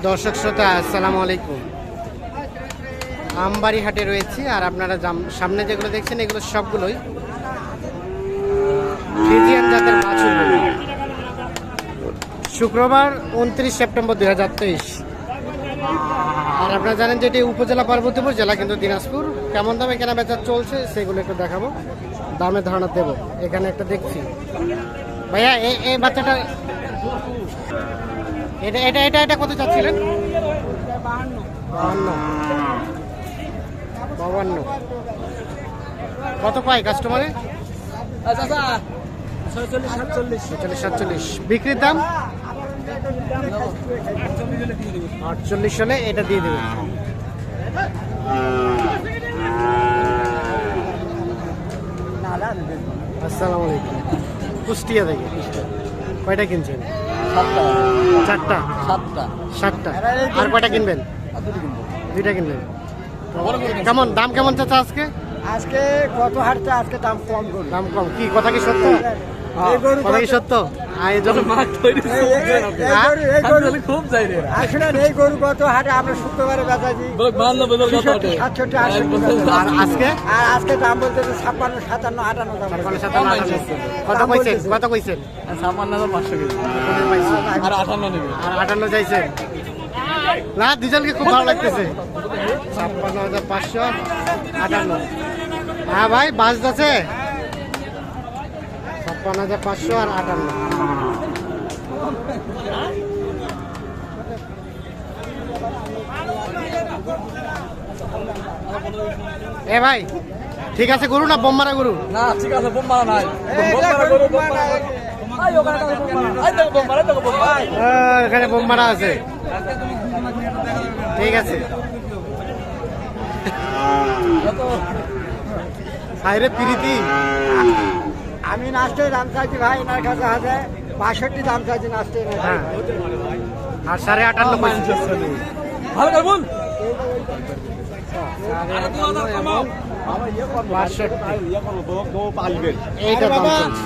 দর্শক শ্রোতা আসসালামু আলাইকুম। আমবাড়ি হাটে রয়েছি, আর আপনারা সামনে যেগুলো দেখছেন এগুলো সবগুলোই ফ্রিজিয়ান জাতের বাছুর। শুক্রবার 29 সেপ্টেম্বর 2023। আর আপনারা জানেন যে এটি উপজেলা পার্বতীপুর জেলা, কিন্তু দিনাজপুর। কেমন দামে কেনা বেচা চলছে সেগুলো একটু দেখাবো, দামে ধারণা দেবো। এখানে একটা দেখছি ভাইয়া, এই বাচ্চাটা এটা এটা এটা এটা কত চাচ্ছিলেন? 52। কত পায় কাস্টমারে? 47। বিক্রির দাম 48 হলে এটা দিয়ে দেবে। আসসালামু আলাইকুম। কুষ্টিয়া থেকে কয়টা কিনছেন? 4টা। 7টা। আর কয়টা কিনবেন? 2টা কিনবেন। কেমন দাম কেমন চাচ্ছে আজকে? আজকে কত হাটছে? আজকে দাম কম করুন। দাম কম কি? কথা কি সত্য? কথা কি সত্য? এই গরু কত হাটে আমরা শুক্রবারে বেচাছি 67, 68। আর আজকে দাম বলতে 56, 57, 58। কত কইছেন? কত কইছেন? 58 চাইছেন না? দুজনকে খুব ভালো লাগতেছে। 56,500, 58। হ্যাঁ ভাই, বাস আছে 56,500 আর 58। এ ভাই ঠিক আছে, গরু না বোমমারা গরু? না ঠিক আছে, বোমমারা নাই। এখানে বোমমারা আছে, ঠিক আছে। হায়রে প্রীতি, আমি নাচতে দাম চাইছি ভাই, এনার কাছে আছে 62 দাম চাইছি নাচতে। হ্যাঁ, আর 58.5। ভালো করে বল। 62 এইটা দাম চলছে।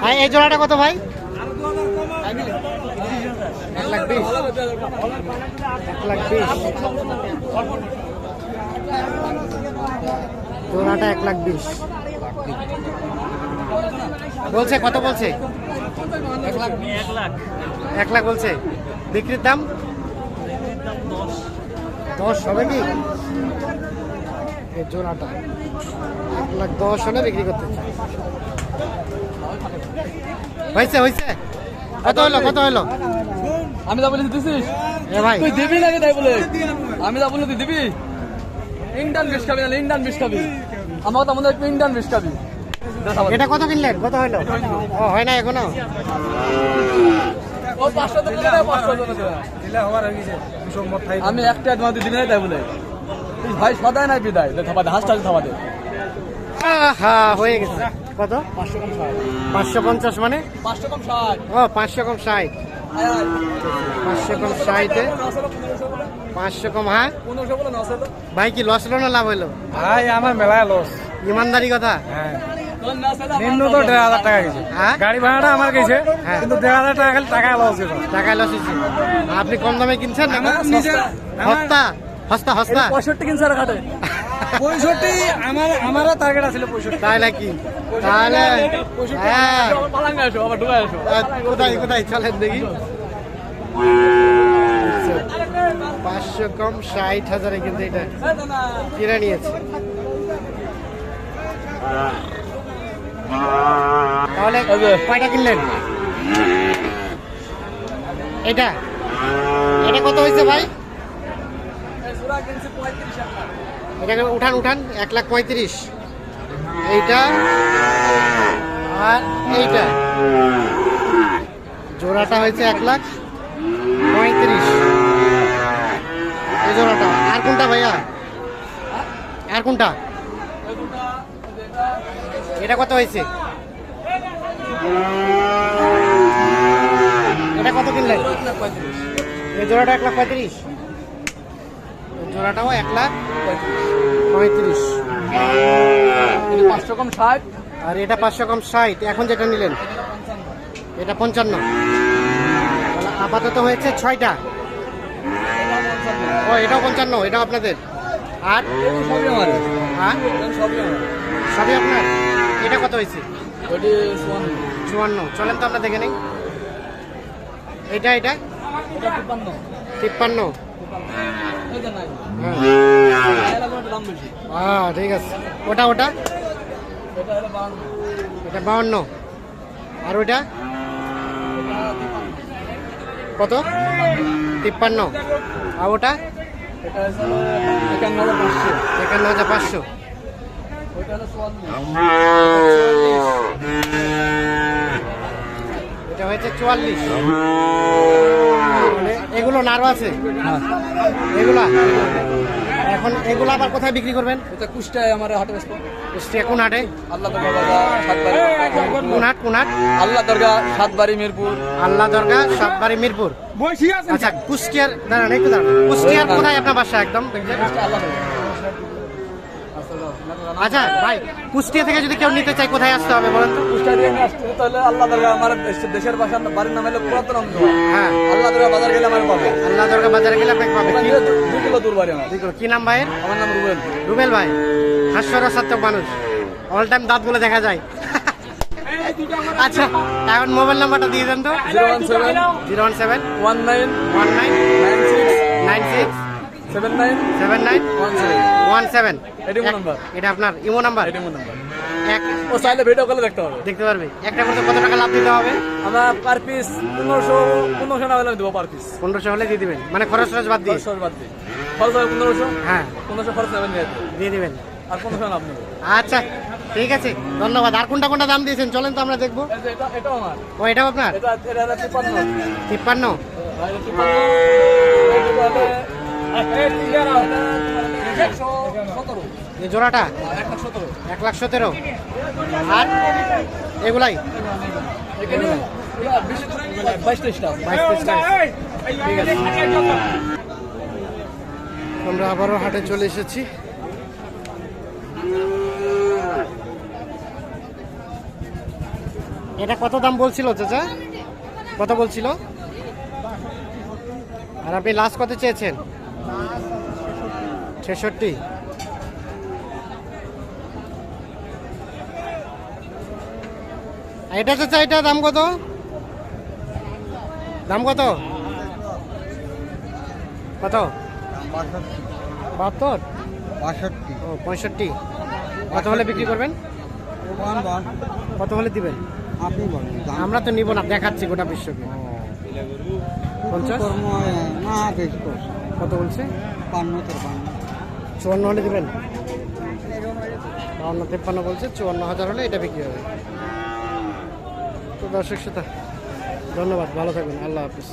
ভাই এই জোড়াটা কত ভাই? 1,20,000। 1,20,000 জোড়াটা 1,20,000 বলছে। কত বলছে? 1 লাখ বলছে। বিক্রির দাম 10 হবে কি? এই জোড়াটা 1,10,000 হলে বিক্রি করতে চাই। হয়েছে হয়েছে। কত হলো? কত হলো? আমি যা বলি দিছিস এ ভাই, তুই দিবি নাকি? তাই বলে আমি যা বলি তুই দিবি। ইন্ডিয়ান বিষ খাবি না? ইন্ডিয়ান বিষ খাবি? আমার কথা মনে হয় ইন্ডিয়ান বিষ খাবি। এটা কত কিনলেন? কত হলো? ও হয় না এখনো? ও 500 টাকা দিলে 500 টাকা দিলে হওয়ার হয়ে গেছে। আমি একটা তোমার দিদি নাই তাই বলে তুই ভাই সদায় নাই বিদায় থাপা দে, হাসটা থাপা দে। হ্যাঁ হয়ে গেছে। কত? 550 মানে 500 কম 60। ও 500 কম 60। 500 কম 60 500 কম। হ্যাঁ 1500 বলে 900 ভাই, কি লস হলো না লাভ হলো? ভাই আমার মেলায় লস। ইমানদারি কথা। নিম্ন তো 1,500 টাকা গেছে। হ্যাঁ গাড়ি ভাড়াটা আমার গেছে, হ্যাঁ। কিন্তু 1,500 টাকা খালি টাকা লস গেছে। টাকায় লস হয়েছে। আপনি কম দামে কিনছেন না? হস্তা হস্তা হস্তা 65 কিনছে আর কাটে 65 আমারও টার্গেট আছিল 65। তাই নাকি? তাহলে হ্যাঁ, পালাঙ্গা আসো আবার ঢুকায় আসো। কোথায় কোথায় চলেন দেখি। 500 কম 60,000 কিন্তু এটা কিনে নিয়েছে। তাহলে কয়টা কিনলেন? এটা এটা কত হয়েছে ভাই? এটাকে উঠান উঠান, 1,35,000। এইটা আর এইটা জোড়াটা হয়েছে 1,35,000 এই জোড়াটা। আর কোনটা ভাইয়া? আর কোনটা? এটা কত হয়েছে? এটা কত কিনলেন? এই জোড়াটা 1,35,000। জোড়াটাও 1,35,000। 500 কম 60 আর এটা 500 কম 60। এখন যেটা নিলেন এটা 55। তাহলে আপাতত হয়েছে 6টা। ও এটাও 55, এটাও আপনাদের। আর সবই আমার, হ্যাঁ সবই আমার। সবই আপনার। এটা কত হয়েছে? ওটি 54। চলেন তো আমরা দেখে নিই। এটা এটা 53। হ্যাঁ ঠিক আছে। ওটা ওটা এটা 52। আর ওটা কত? 53। আর ওটা 51,500। এটা হয়েছে 44। মানে এগুলো নাড়ু আছে এগুলা। এখন এগুলো আবার কোথায় বিক্রি করবেন? এটা কুষ্টায় আমার হাটে বেচবো। কুষ্টিয়া কোন হাটে? আল্লাহ দরগা বাজার, সাতবাড়ি। কোন হাট কোন হাট? আল্লাহ দরগা, সাতবাড়ি, মিরপুর। আল্লাহ দরগা, সাতবাড়ি, মিরপুর। আচ্ছা কুষ্টিয়ার দাঁড়ান একটু দাঁড়ান। কুষ্টিয়ার কোথায় আপনার বাসা একদম? আল্লাহ দরগা। আচ্ছা ভাই, কুষ্টিয়া থেকে যদি কেউ নিতে চায় কোথায় আসতে হবে বলেন তো? কুষ্টা দিয়ে নিয়ে আসতে তাহলে আল্লাহ দরগা, আমার দেশের বাসার বাড়ির নাম হলো পুরাতন আমদোয়া। হ্যাঁ আল্লাহ দরগা বাজার গেলে আমার পাবে। আল্লাহ দরগা বাজারে গেলে আপনাকে পাবে। ওখান থেকে 2 কিলো দূর বাড়ি আমার। কি নাম ভাইয়ের? আমার নাম রুবেল। রুবেল ভাই হাস্যরসাত্মক মানুষ, অল টাইম দাঁতগুলো দেখা যায়। আচ্ছা এখন মোবাইল নাম্বারটা দিয়ে দেন তো। 017 017 19 19 96 96 79 79 17। 17। এটা ইমো নাম্বার। এটা আপনার ইমো নাম্বার। এটা ইমো নাম্বার। এক ও চাইলে ভিডিও কলে দেখতে হবে। দেখতে পারবে। একটা করতে কত টাকা লাভ দিতে হবে? আমরা পার পিস 1500 না হলে দেবো পার পিস। 1500 হলে দিয়ে দিবেন, মানে খরচ টরচ বাদ দিয়ে। খরচ বাদ দিই। খরচ হবে 1500। হ্যাঁ 1500 খরচ নেবেন নিয়ে আসবেন। দিয়ে দিবেন। আর 1500 না আপনি। আচ্ছা ঠিক আছে ধন্যবাদ। আর কোনটা কোনটা দাম দিয়েছেন চলেন তো আমরা দেখবো। এই যে এটাও আমার। ও এটাও আপনার? এটা 53। 53। ভাই 53। এই 117। এই জোড়াটা 117। 1,17,000। আর এগুলাই এখানে 22-23টা। 22-23টা। ঠিক আছে আমরা আবারও হাটে চলে এসেছি। এটা কত দাম বলছিল চাচা? কত বলছিল? আর আপনি লাস্ট কত চেয়েছেন? 66। এটা চাচা এটা দাম কত? দাম কত? কত? 72? 62। ও 65। কত হলে বিক্রি করবেন? কত হলে দিবেন? আপনি বলেন। আমরা তো নিব না, দেখাচ্ছি গোটা বিশ্বকে। 50? না বেশি করছে। কত বলছে? 52-53। 54 হলে দিবেন? 52-53 বলছে। 54,000 হলে এটা বিক্রি হবে। তো দর্শক শ্রোতা ধন্যবাদ, ভালো থাকবেন, আল্লাহ হাফিজ।